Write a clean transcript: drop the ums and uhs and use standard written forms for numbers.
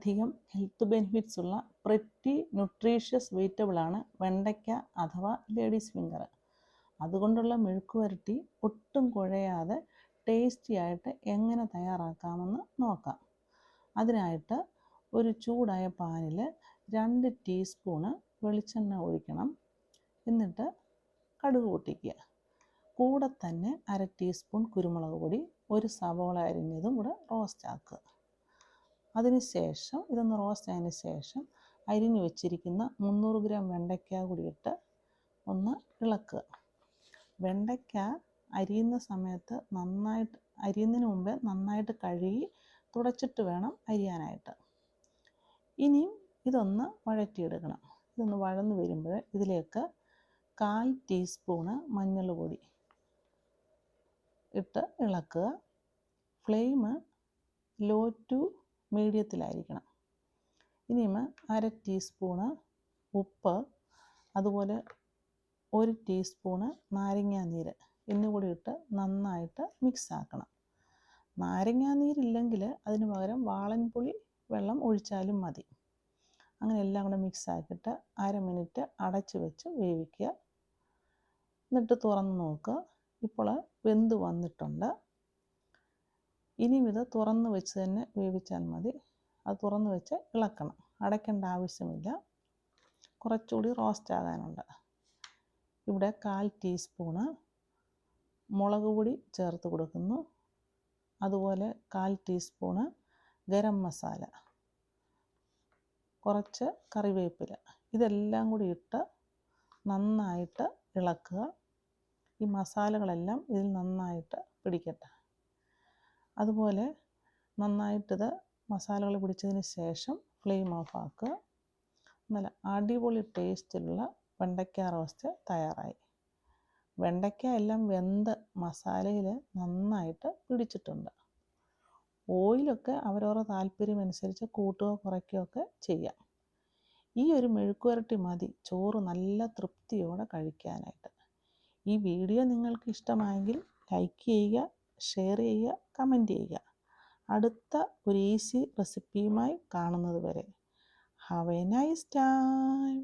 വളരെയധികം health benefits ഉള്ള pretty nutritious വെജിറ്റബിളാണ് വെണ്ടയ്ക്ക അഥവാ ലേഡീസ് ഫിംഗർ. അതുകൊണ്ടുള്ള മെഴുക്കുവരട്ടി ഒട്ടും കുഴയാതെ ടേസ്റ്റി ആയിട്ട് എങ്ങനെ തയ്യാറാക്കാമെന്ന് നോക്കാം. അതിനായിട്ട് ഒരു ചൂടായ പാനിൽ 2 ടീസ്പൂണ് വെളിച്ചെണ്ണ ഒഴിക്കണം. എന്നിട്ട് കടുക് പൊട്ടിക്കുക. കൂടെ തന്നെ 1/2 ടീസ്പൂൺ കുരുമുളക് പൊടി, ഒരു സവോള അരിഞ്ഞതും കൂടെ റോസ്റ്റ് ആക്കുക. അതിനുശേഷം ഇതൊന്ന് റോസ്റ്റ് ആയതിന് ശേഷം അരിഞ്ഞു വെച്ചിരിക്കുന്ന 300 ഗ്രാം വെണ്ടയ്ക്ക കൂടി ഇട്ട് ഒന്ന് ഇളക്കുക. വെണ്ടയ്ക്ക അരിയുന്ന സമയത്ത് അരിയുന്നതിന് മുമ്പേ നന്നായിട്ട് കഴുകി തുടച്ചിട്ട് വേണം അരിയാനായിട്ട്. ഇനിയും ഇതൊന്ന് വഴറ്റിയെടുക്കണം. ഇതൊന്ന് വഴന്ന് വരുമ്പോൾ ഇതിലേക്ക് 1/4 ടീസ്പൂണ് മഞ്ഞൾപ്പൊടി ഇട്ട് ഇളക്കുക. ഫ്ലെയിം ലോ ടു മീഡിയത്തിലായിരിക്കണം. ഇനിയും 1/2 ടീസ്പൂണ് ഉപ്പ്, അതുപോലെ 1 ടീസ്പൂണ് നാരങ്ങാനീര് എന്നുകൂടി ഇട്ട് നന്നായിട്ട് മിക്സ് ആക്കണം. നാരങ്ങാനീരില്ലെങ്കിൽ അതിന് പകരം വാളൻപുളി വെള്ളം ഒഴിച്ചാലും മതി. അങ്ങനെ എല്ലാം കൂടെ മിക്സ് ആക്കിയിട്ട് 1/2 മിനിറ്റ് അടച്ച് വെച്ച് വേവിക്കുക. എന്നിട്ട് തുറന്ന് നോക്കുക. ഇപ്പോൾ വെന്ത് വന്നിട്ടുണ്ട്. ഇനിയും ഇത് തുറന്ന് വെച്ച് തന്നെ വേവിച്ചാൽ മതി. അത് തുറന്ന് വെച്ച് ഇളക്കണം. അടയ്ക്കേണ്ട ആവശ്യമില്ല. കുറച്ചുകൂടി റോസ്റ്റ് ആകാനുണ്ട്. ഇവിടെ 1/4 ടീസ്പൂണ് മുളക് പൊടി ചേർത്ത് കൊടുക്കുന്നു. അതുപോലെ 1/4 ടീസ്പൂണ് ഗരം മസാല, കുറച്ച് കറിവേപ്പില, ഇതെല്ലാം കൂടി ഇട്ട് നന്നായിട്ട് ഇളക്കുക. ഈ മസാലകളെല്ലാം ഇതിൽ നന്നായിട്ട് പിടിക്കട്ടെ. അതുപോലെ നന്നായിട്ടിത് മസാലകൾ പിടിച്ചതിന് ശേഷം ഫ്ലെയിം ഓഫ് ആക്കുക. നല്ല അടിപൊളി ടേസ്റ്റിലുള്ള വെണ്ടയ്ക്ക റോസ്റ്റ് തയ്യാറായി. വെണ്ടയ്ക്ക എല്ലാം വെന്ത് മസാലയിൽ നന്നായിട്ട് പിടിച്ചിട്ടുണ്ട്. ഓയിലൊക്കെ അവരവരുടെ താല്പര്യമനുസരിച്ച് കൂട്ടുകയോ കുറയ്ക്കുകയൊക്കെ ചെയ്യാം. ഈ ഒരു മെഴുക്കുവരട്ടി മതി ചോറ് നല്ല തൃപ്തിയോടെ കഴിക്കാനായിട്ട്. ഈ വീഡിയോ നിങ്ങൾക്ക് ഇഷ്ടമായെങ്കിൽ ലൈക്ക് ചെയ്യുക, ഷെയർ ചെയ്യുക, കമൻറ്റ് ചെയ്യുക. അടുത്ത ഒരു ഈസി റെസിപ്പിയുമായി കാണുന്നത് വരെ ഹാവ് എ നൈസ് ടൈം.